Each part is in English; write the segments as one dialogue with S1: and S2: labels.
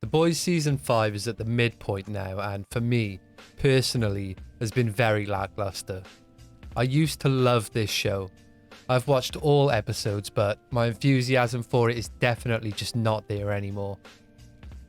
S1: The Boys Season 5 is at the midpoint now, and for me, personally, has been very lackluster. I used to love this show. I've watched all episodes, but my enthusiasm for it is definitely just not there anymore.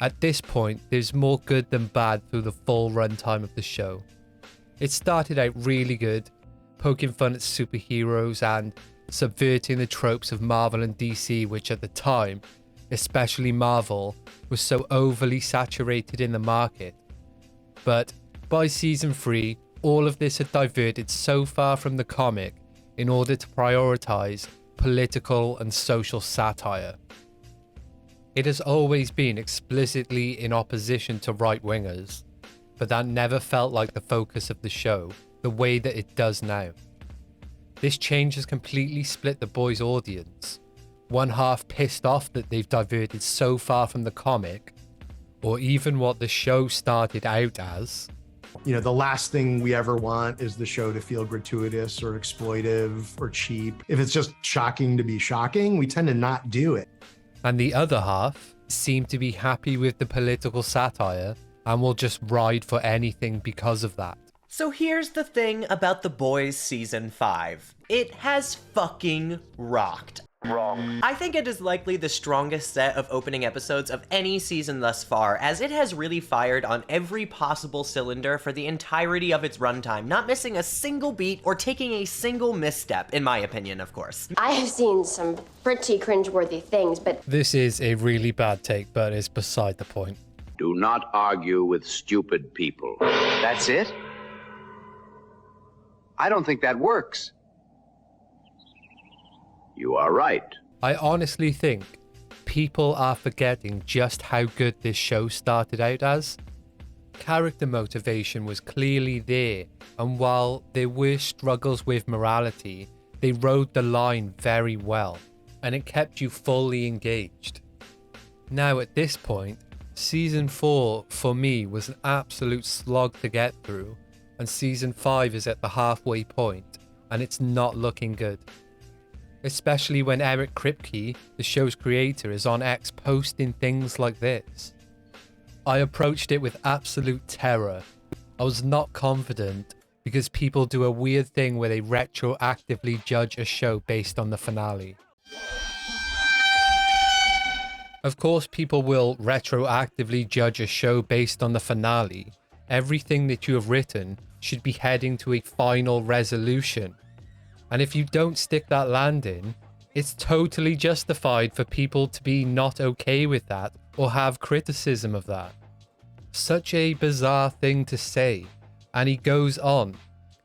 S1: At this point, there's more good than bad through the full runtime of the show. It started out really good, poking fun at superheroes and subverting the tropes of Marvel and DC, which at the time, especially Marvel, was so overly saturated in the market. But by season 3, all of this had diverted so far from the comic in order to prioritize political and social satire. It has always been explicitly in opposition to right-wingers, but that never felt like the focus of the show the way that it does now. This change has completely split the boys' audience. One half pissed off that they've diverted so far from the comic, or even what the show started out as.
S2: You know, the last thing we ever want is the show to feel gratuitous or exploitive or cheap. If it's just shocking to be shocking, we tend to not do it.
S1: And the other half seem to be happy with the political satire and will just ride for anything because of that.
S3: So here's the thing about The Boys Season 5. It has fucking rocked. Wrong. I think it is likely the strongest set of opening episodes of any season thus far, as it has really fired on every possible cylinder for the entirety of its runtime, not missing a single beat or taking a single misstep, in my opinion, of course.
S4: I have seen some pretty cringeworthy things, but...
S1: This is a really bad take, but it's beside the point.
S5: Do not argue with stupid people.
S6: That's it? I don't think that works.
S5: You are right.
S1: I honestly think people are forgetting just how good this show started out as. Character motivation was clearly there, and while there were struggles with morality, they rode the line very well, and it kept you fully engaged. Now at this point, Season 4 for me was an absolute slog to get through, and Season 5 is at the halfway point, and it's not looking good. Especially when Eric Kripke, the show's creator, is on X posting things like this. I approached it with absolute terror. I was not confident because people do a weird thing where they retroactively judge a show based on the finale. Of course, people will retroactively judge a show based on the finale. Everything that you have written should be heading to a final resolution. And if you don't stick that landing, it's totally justified for people to be not okay with that or have criticism of that. Such a bizarre thing to say. And he goes on.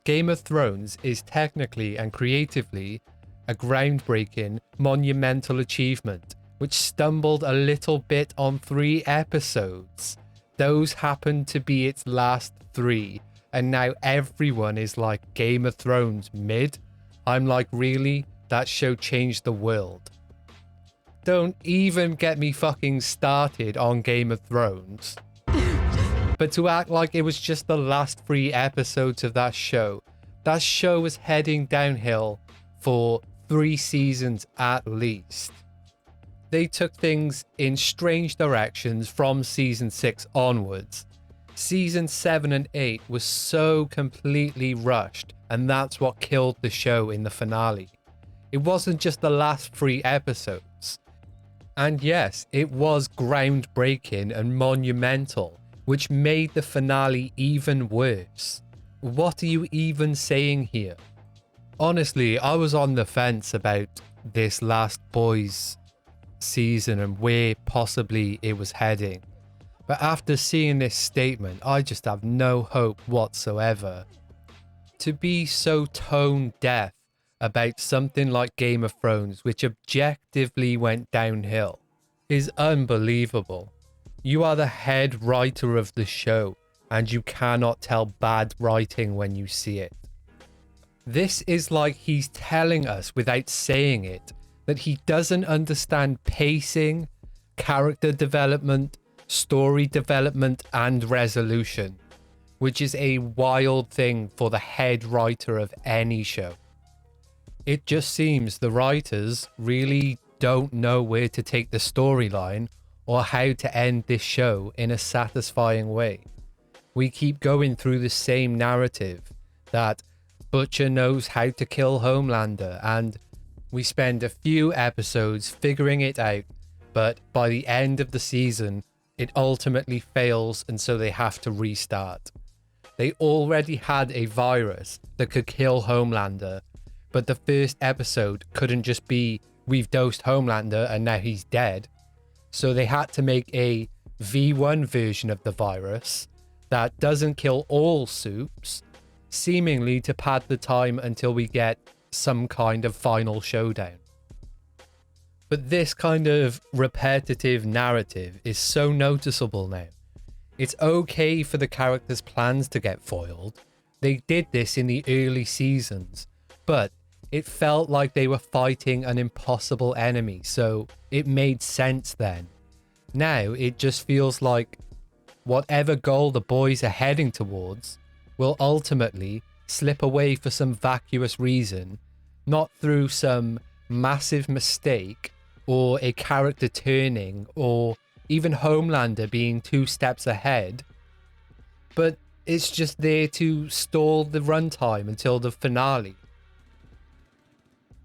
S1: Game of Thrones is technically and creatively a groundbreaking, monumental achievement, which stumbled a little bit on 3 episodes. Those happened to be its last 3, and now everyone is like, Game of Thrones mid? I'm like, really? That show changed the world. Don't even get me fucking started on Game of Thrones. But to act like it was just the last 3 episodes of that show was heading downhill for 3 seasons at least. They took things in strange directions from season 6 onwards. Season 7 and 8 was so completely rushed, and that's what killed the show in the finale. It wasn't just the last 3 episodes. And yes, it was groundbreaking and monumental, which made the finale even worse. What are you even saying here? Honestly, I was on the fence about this last Boys season and where possibly it was heading. But after seeing this statement, I just have no hope whatsoever. To be so tone deaf about something like Game of Thrones, which objectively went downhill, is unbelievable. You are the head writer of the show, and you cannot tell bad writing when you see it. This is like he's telling us without saying it that he doesn't understand pacing, character development, story development, and resolution, which is a wild thing for the head writer of any show. It just seems the writers really don't know where to take the storyline or how to end this show in a satisfying way. We keep going through the same narrative that Butcher knows how to kill Homelander, and we spend a few episodes figuring it out, but by the end of the season, it ultimately fails, and so they have to restart. They already had a virus that could kill Homelander, but the first episode couldn't just be, we've dosed Homelander and now he's dead. So they had to make a V1 version of the virus that doesn't kill all Supes, seemingly to pad the time until we get some kind of final showdown. But this kind of repetitive narrative is so noticeable now. It's okay for the characters' plans to get foiled. They did this in the early seasons, but it felt like they were fighting an impossible enemy, so it made sense then. Now it just feels like whatever goal the boys are heading towards will ultimately slip away for some vacuous reason, not through some massive mistake or a character turning or even Homelander being 2 steps ahead, but it's just there to stall the runtime until the finale.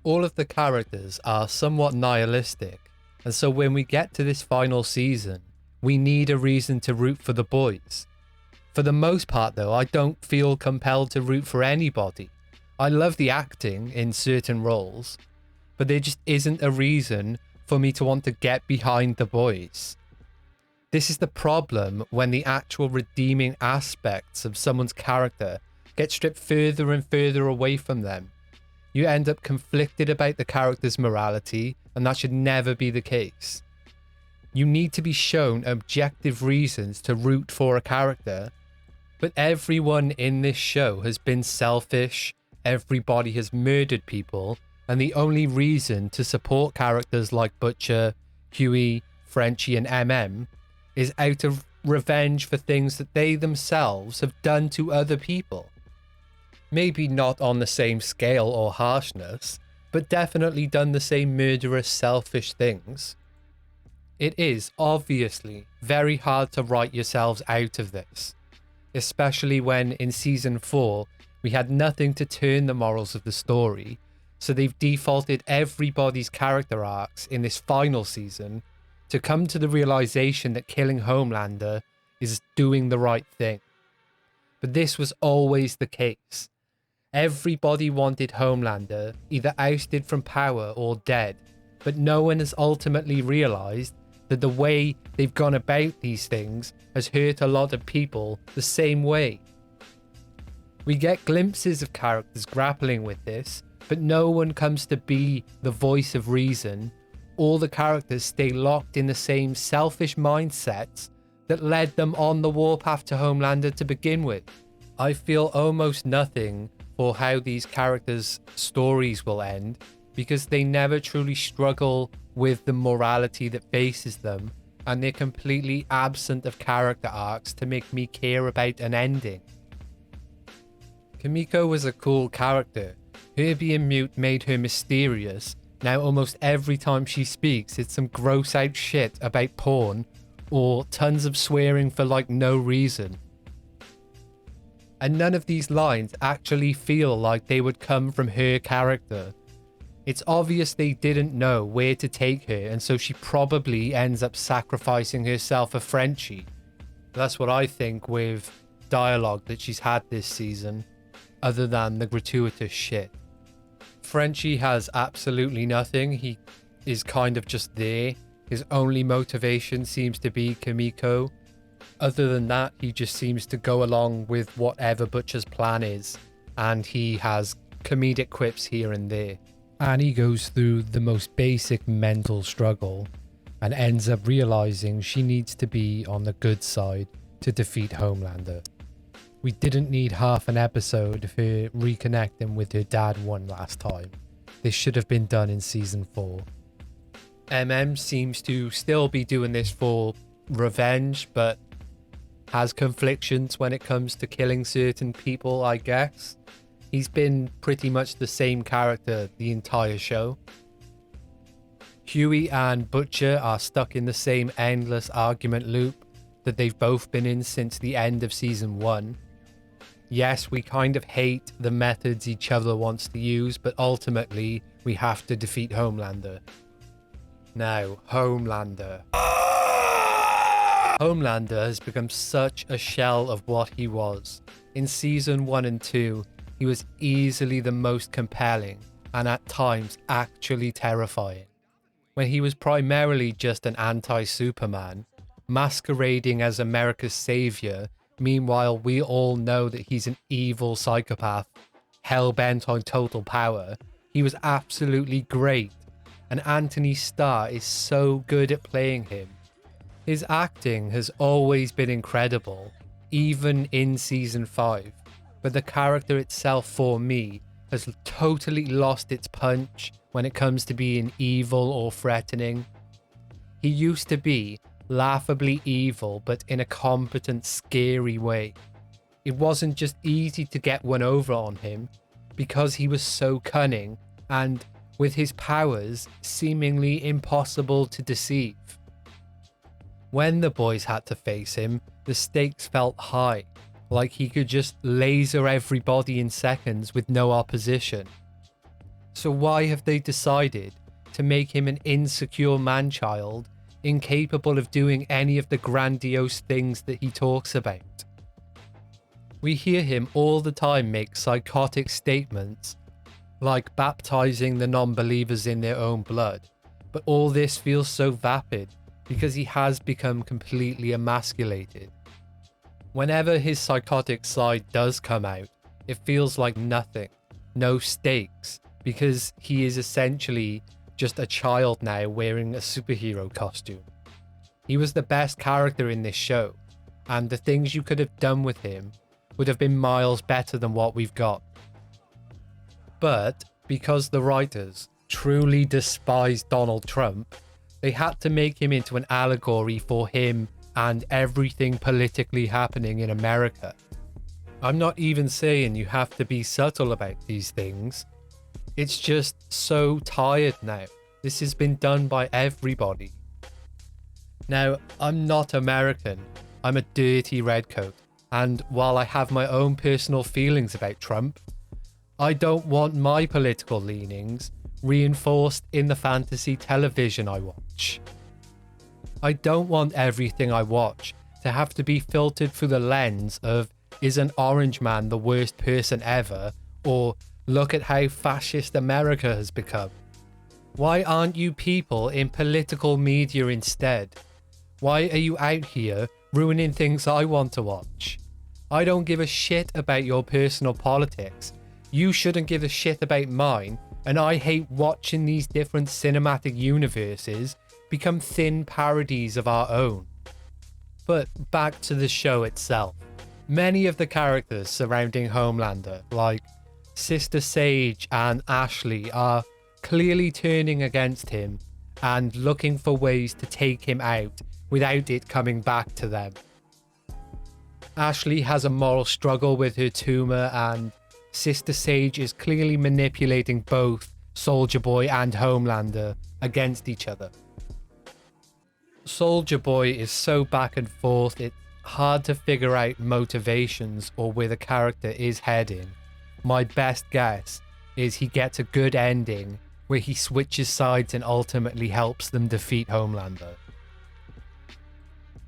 S1: All of the characters are somewhat nihilistic, and so when we get to this final season, we need a reason to root for the boys. For the most part though, I don't feel compelled to root for anybody. I love the acting in certain roles, but there just isn't a reason for me to want to get behind the boys. This is the problem when the actual redeeming aspects of someone's character get stripped further and further away from them. You end up conflicted about the character's morality, and that should never be the case. You need to be shown objective reasons to root for a character, but everyone in this show has been selfish, everybody has murdered people, and the only reason to support characters like Butcher, Huey, Frenchie, and MM is out of revenge for things that they themselves have done to other people. Maybe not on the same scale or harshness, but definitely done the same murderous, selfish things. It is obviously very hard to write yourselves out of this, especially when in season 4 we had nothing to turn the morals of the story, so they've defaulted everybody's character arcs in this final season to come to the realization that killing Homelander is doing the right thing. But this was always the case. Everybody wanted Homelander either ousted from power or dead, but no one has ultimately realized that the way they've gone about these things has hurt a lot of people the same way. We get glimpses of characters grappling with this, but no one comes to be the voice of reason. All the characters stay locked in the same selfish mindsets that led them on the warpath to Homelander to begin with. I feel almost nothing for how these characters' stories will end, because they never truly struggle with the morality that faces them, and they're completely absent of character arcs to make me care about an ending. Kimiko was a cool character. Her being mute made her mysterious. Now almost every time she speaks, it's some gross out shit about porn or tons of swearing for like no reason. And none of these lines actually feel like they would come from her character. It's obvious they didn't know where to take her, and so she probably ends up sacrificing herself for Frenchie. That's what I think with dialogue that she's had this season, other than the gratuitous shit. Frenchie has absolutely nothing. He is kind of just there. His only motivation seems to be Kimiko. Other than that, he just seems to go along with whatever Butcher's plan is, and he has comedic quips here and there. And he goes through the most basic mental struggle and ends up realizing she needs to be on the good side to defeat Homelander. We didn't need half an episode for reconnecting with her dad one last time. This should have been done in season 4. MM seems to still be doing this for revenge, but has conflictions when it comes to killing certain people, I guess. He's been pretty much the same character the entire show. Huey and Butcher are stuck in the same endless argument loop that they've both been in since the end of season 1. Yes, we kind of hate the methods each other wants to use, but ultimately we have to defeat Homelander. Now, Homelander. Homelander has become such a shell of what he was. In season 1 and 2, he was easily the most compelling and at times actually terrifying. When he was primarily just an anti-Superman, masquerading as America's savior, meanwhile we all know that he's an evil psychopath, hell-bent on total power, he was absolutely great, and Anthony Starr is so good at playing him. His acting has always been incredible, even in season 5, but the character itself for me has totally lost its punch when it comes to being evil or threatening. He used to be laughably evil, but in a competent, scary way. It wasn't just easy to get one over on him, because he was so cunning and, with his powers, seemingly impossible to deceive. When the boys had to face him, the stakes felt high, like he could just laser everybody in seconds with no opposition. So why have they decided to make him an insecure man-child, incapable of doing any of the grandiose things that he talks about? We hear him all the time make psychotic statements, like baptizing the non-believers in their own blood, but all this feels so vapid because he has become completely emasculated. Whenever his psychotic side does come out, it feels like nothing, no stakes, because he is essentially just a child now wearing a superhero costume. He was the best character in this show, and the things you could have done with him would have been miles better than what we've got. But because the writers truly despise Donald Trump, they had to make him into an allegory for him and everything politically happening in America. I'm not even saying you have to be subtle about these things. It's just so tired now. This has been done by everybody. Now, I'm not American. I'm a dirty redcoat. And while I have my own personal feelings about Trump, I don't want my political leanings reinforced in the fantasy television I watch. I don't want everything I watch to have to be filtered through the lens of, is an orange man the worst person ever? Or, look at how fascist America has become. Why aren't you people in political media instead? Why are you out here ruining things I want to watch? I don't give a shit about your personal politics. You shouldn't give a shit about mine, and I hate watching these different cinematic universes become thin parodies of our own. But back to the show itself. Many of the characters surrounding Homelander, like Sister Sage and Ashley, are clearly turning against him and looking for ways to take him out without it coming back to them. Ashley has a moral struggle with her tumor, and Sister Sage is clearly manipulating both Soldier Boy and Homelander against each other. Soldier Boy is so back and forth, it's hard to figure out motivations or where the character is heading. My best guess is he gets a good ending where he switches sides and ultimately helps them defeat Homelander.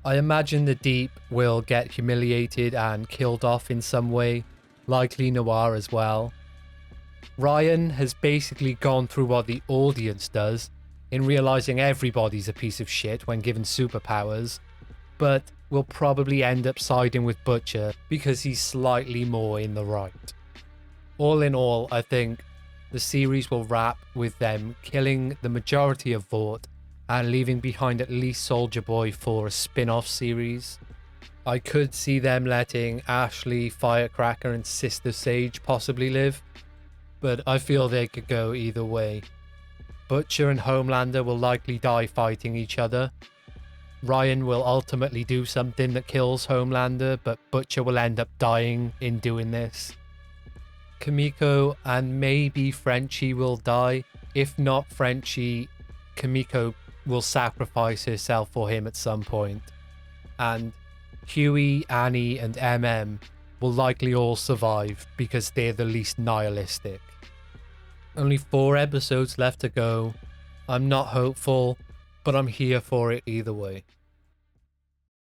S1: I imagine the Deep will get humiliated and killed off in some way, likely Noir as well. Ryan has basically gone through what the audience does in realizing everybody's a piece of shit when given superpowers, but will probably end up siding with Butcher because he's slightly more in the right. All in all, I think the series will wrap with them killing the majority of Vought and leaving behind at least Soldier Boy for a spin-off series. I could see them letting Ashley, Firecracker and Sister Sage possibly live, but I feel they could go either way. Butcher and Homelander will likely die fighting each other. Ryan will ultimately do something that kills Homelander, but Butcher will end up dying in doing this. Kimiko and maybe Frenchie will die. If not Frenchie, Kimiko will sacrifice herself for him at some point, and Huey, Annie, and MM will likely all survive because they're the least nihilistic. Only 4 episodes left to go. I'm not hopeful, but I'm here for it either way.